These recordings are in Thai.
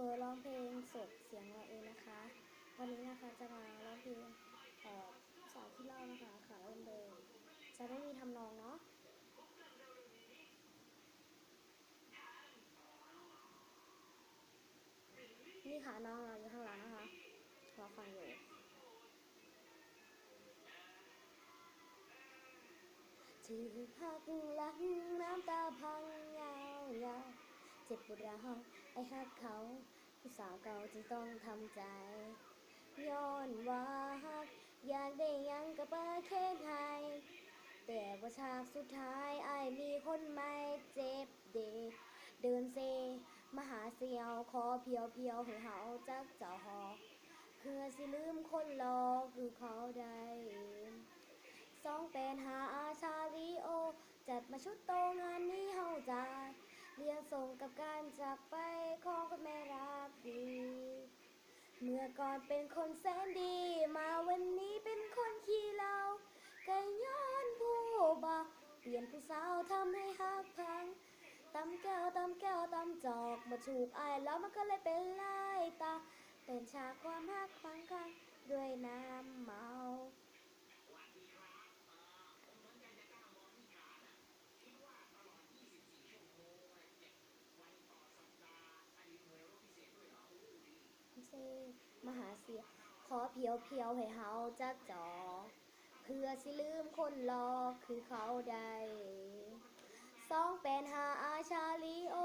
ว์ร้องเพลงสดเสียงเราเองนะคะวันนี้นะคะจะมาร้องเพลงสาวที่เล่านะคะขาเริ่มเดินจะไม่มีทำนองเนาะนี่ค่ะน้องเราอยู่ข้างหลังนะคะรอฟังอยู่ถือหักหลังน้ำตาพังยาวเจ็บปวดร้าวไอ้หักเขาผู้สาวเก่าจึงต้องทำใจย้อนว่าหักอยากได้ยังกับประเคนไทยแต่ว่าฉากสุดท้ายไอ้มีคนไม่เจ็บเด็กเดินเซมาหาเสียวขอเพียวให้เฮาจักเจ้าหอเพื่อสิลืมคนหลอกคือเขาได้285อาชาลีโอจัดมาชุดโตงานนี้เฮาจะเรียงส่งกับการจากไปของคนแม่รักดีเมื่อก่อนเป็นคนแสนดีมาวันนี้เป็นคนขี้เหล้าก็ย้อนผู้บ่าวเปลี่ยนผู้สาวทำให้หักพังตำแก้วตำจอกมาถูกอายแล้วมันก็เลยเป็นลายตาเป็นฉากความหักพังคังด้วยน้ำเมาเซมหาเสียขอเพียวให้เฮาจักจอเพื่อสิลืมคนหลอกคือเขาได้285อาชาลีโอ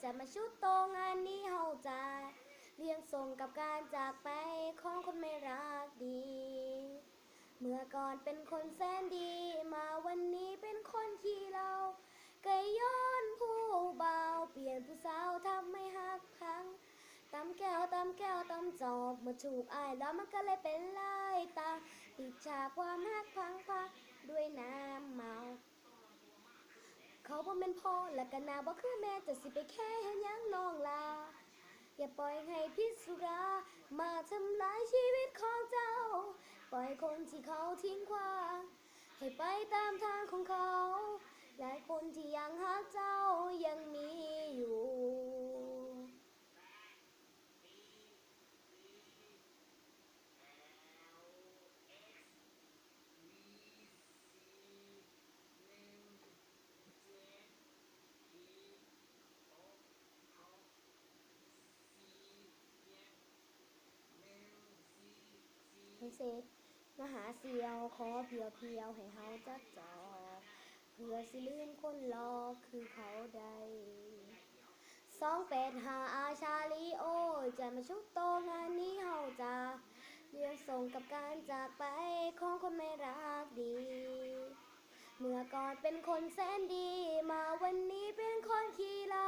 จะมาชุดโตงานนี้เฮาจะเรียงส่งกับการจากไปของคนไม่รักดีเมื่อก่อนเป็นคนแสนดีมาวันนี้เป็นคนขี้เหล้าก็ย้อนผู้บ่าวเปลี่ยนผู้สาวทำให้หักพังตำแก้วตำจอกเมื่อถูกอายแล้วมันก็เลยเป็นลายตาปิดฉากความหักพังด้วยน้ำเมาเขาบ่เป็นพ่อและกันนาบ่คือแม่จะสิไปแค่เฮ็ดหยังน้องลาอย่าปล่อยให้พิษสุรามาทำลายชีวิตของเจ้าปล่อยคนที่เขาทิ้งขว้างให้ไปตามทางของเขาและคนที่ยังหักเจ้ายังมีอยู่ให้เซมาหาเสียวขอเพียวให้เฮาจักจอกเพื่อสิลืมคนหลอกคือเขาได้285อาชาลีโอจะมาชุกโตงานนี้เฮาจะเรียงส่งกับการจากไปของคนไม่รักดีเมื่อก่อนเป็นคนแสนดีมาวันนี้เป็นคนขี้เหล้า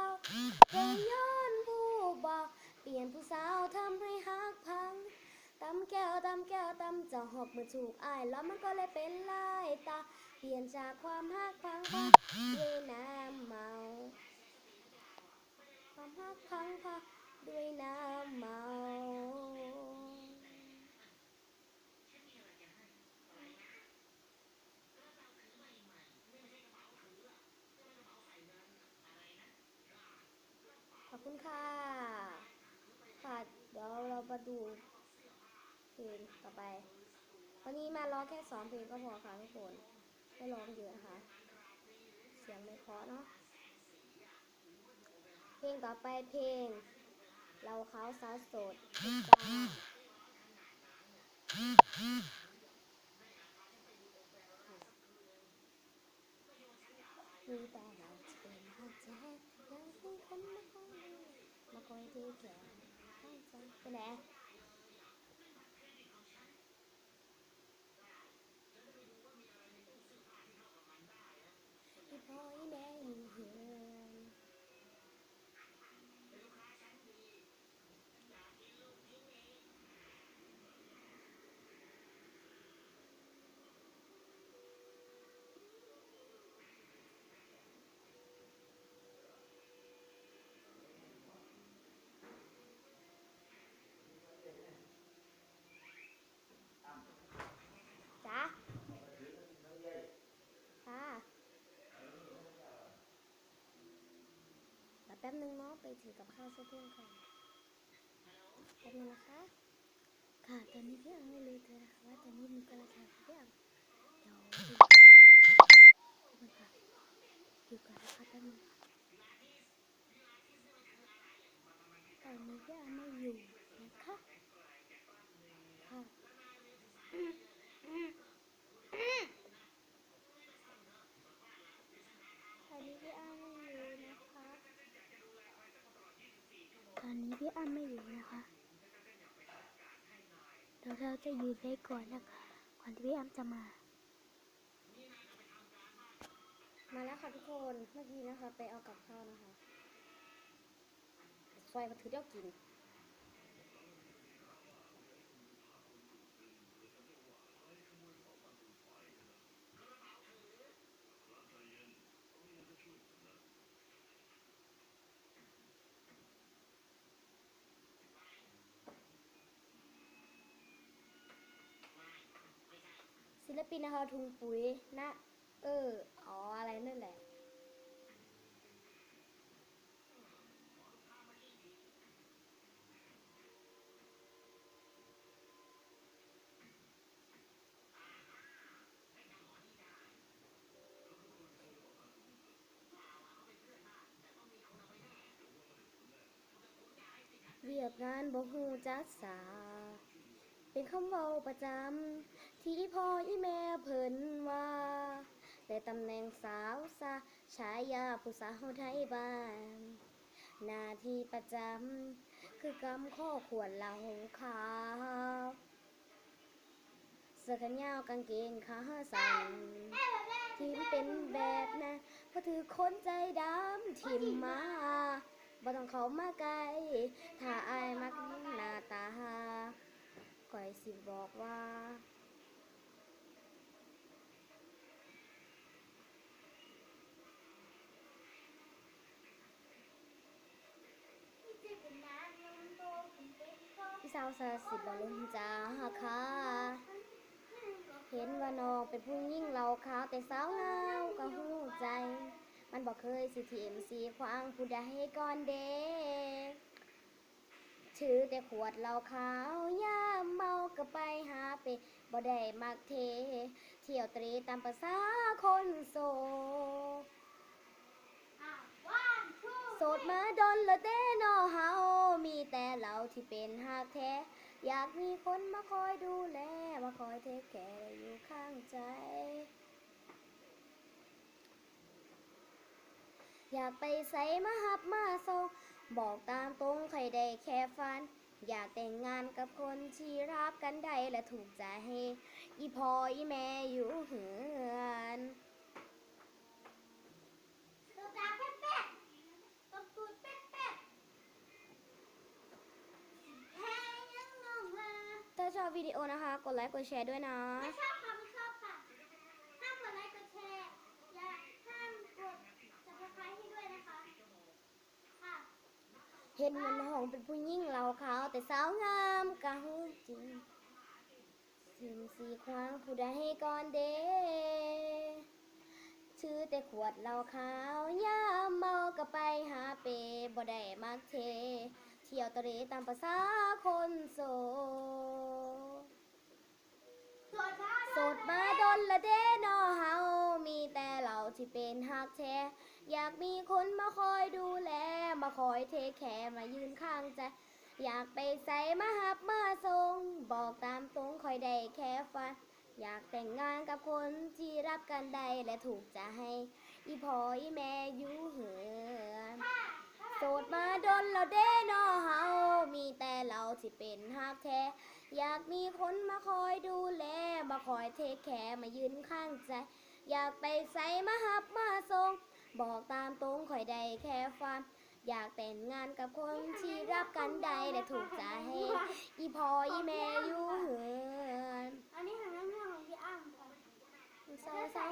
ก็ย้อนผู้บ่าวเปลี่ยนผู้สาวทำให้หักพังตำแก้วตำจะหอบเมื่อถูกอายแล้วมันก็เลยเป็นลายตาเปลี่ยนจากความหักพังด้วยน้ำเมาความหักพังด้วยน้ำเมาขอบคุณค่ะค่ะเดี๋ยวเรามาดูเพลงต่อไปวันนี้มาร้องแค่2เพลงก็พอค่ะทุกคนไม่ร้องเยอะนะคะเสียงไม่เพราะเนาะเพลงต่อไปเพลงเราเขาสาวโสดจ้ามีแต่เราจะเป็นหักแท้ยังมีคนมาคอยเทแก่ให้ใจไปไหนที่พ่อแม่อยู่เหือนจ้าค่ะแป๊บนึงเนาะไปถือกับข้าวช่วยเพื่อนก่อน ป๊บนึงนะคะค่ะตอนนี้พี่อังไม่รู้เลยนะคะว่าตอนนี้มีกระชากพี่อังเดี๋ยวดูค่ะอยู่ก่อนนะคะแป๊บนึงค่ะตอนนี้พี่อังไม่อยู่นะคะค่ะตอนนี้พี่อังไม่อยู่นะคะตอนนี้พี่อังไม่อยู่นะคะเดี๋ยวเราจะยืนไว้ก่อนนะคะก่อนที่พี่อังจะมาแล้วค่ะทุกคนเมื่อกี้นะคะไปเอากับข้าวนะคะซอยมาถือเดี่ยวกินศิลปินนะคะทุงปุ๋ยนะอ๋ออะไรนั่นแหละเวียกงานบ่ฮู้จักษาเป็นคำเว้าประจำที่พ่ออีแม่เพิ่นว่าแต่ตำแหน่งสาวซะฉายาผู้สาวไทยบ้านหน้าที่ประจำคือกำข้อขวดเหล้าขาวเสื้อแขนยาวกางเกงขาสั้นที่เป็นแบบนั้นเพราะถือคนใจดำทิมมาบ่ต้องเข้ามาใกล้ถ้าอายมักหน้าตาก่อยสิบอกว่าพี่สาวสาสิบลุงจ้าค่ะเห็นว่าน้องเป็นผู้หญิงเราขาวแต่สาวงามก็หูใจ มันบอกเคยสิทีเอ็มซีควางผู้ใดก่อนเด็กถือแต่ขวดเหล้าขาวยามเมาก็ไปหาเปบ่ได้มักเทเที่ยวตรีตามภาษาคนโสดโสดมาดนละเด้นอเฮามีแต่เราที่เป็นหากแท้อยากมีคนมาคอยดูแลมาคอยเทคแคร์อยู่ข้างใจอยากไปใส่มาหับมาส่งบอกตามตรงใครได้แค่ฝันอยากแต่งงานกับคนที่รักกันได้และถูกใจอีพ่ออีแม่อยู่เหือนถ้าชอบวิดีโอนะคะกดไลค์กดแชร์ด้วยนะไม่ชอบค่ะไม่ชอบค่ะห้ามกดไลค์กดแชร์อย่าห้ามกด subscribe ให้ด้วยนะคะค่ะเห็นมันห้องเป็นผู้หญิงเราขาวแต่สาวงามกะหูจริงสิมสีควางผู้ใดก่อนเด้ถือแต่ขวดเหล้าขาวยามเมาก็ไปหาเปบ่ได้มักเทเที่ยวตะเรตามภาษาคนโสดโสดมาดนละเด้นอเฮามีแต่เราที่เป็นฮักแท้อยากมีคนมาคอยดูแลมาคอยเทคแคร์มายืนข้างใจอยากไปใส่มาหับมาส่งบอกตามตรงคอยได้แค่ฝันอยากแต่งงานกับคนที่รับกันได้และถูกใจอีพ่ออีแม่อยู่เหือนโสดมาดนเราเด้นอเฮามีแต่เราที่เป็นฮักแท้อยากมีคนมาคอยดูแลมาคอยเทคแคร์มายืนข้างใจอยากไปใส่มาหับมาส่งบอกตามตรงคอยได้แค่ฝันอยากแต่งงานกับคนที่รับกันได้และถูกใจอีพ่ออีแม่อยู่เหือนอันนี้เป็นเรื่องของพี่อ้ำค่ะสาว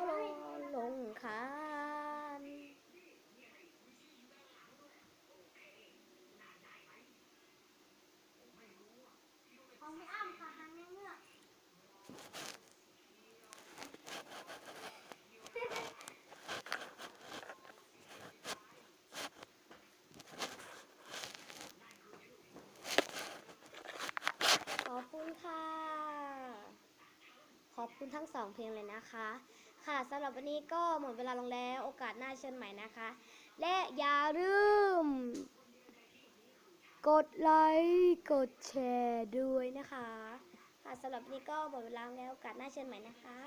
ลงคานของพี่อ้ำค่ะทางเงือก คุณค่ะ ขอบคุณทั้งสองเพลงเลยนะคะ ค่ะสำหรับวันนี้ก็หมดเวลาลงแล้วโอกาสหน้าเชิญใหม่นะคะ และอย่าลืม กดไลค์กดแชร์ด้วยนะคะ ค่ะสำหรับวันนี้ก็หมดเวลาแล้วโอกาสหน้าเชิญใหม่นะคะ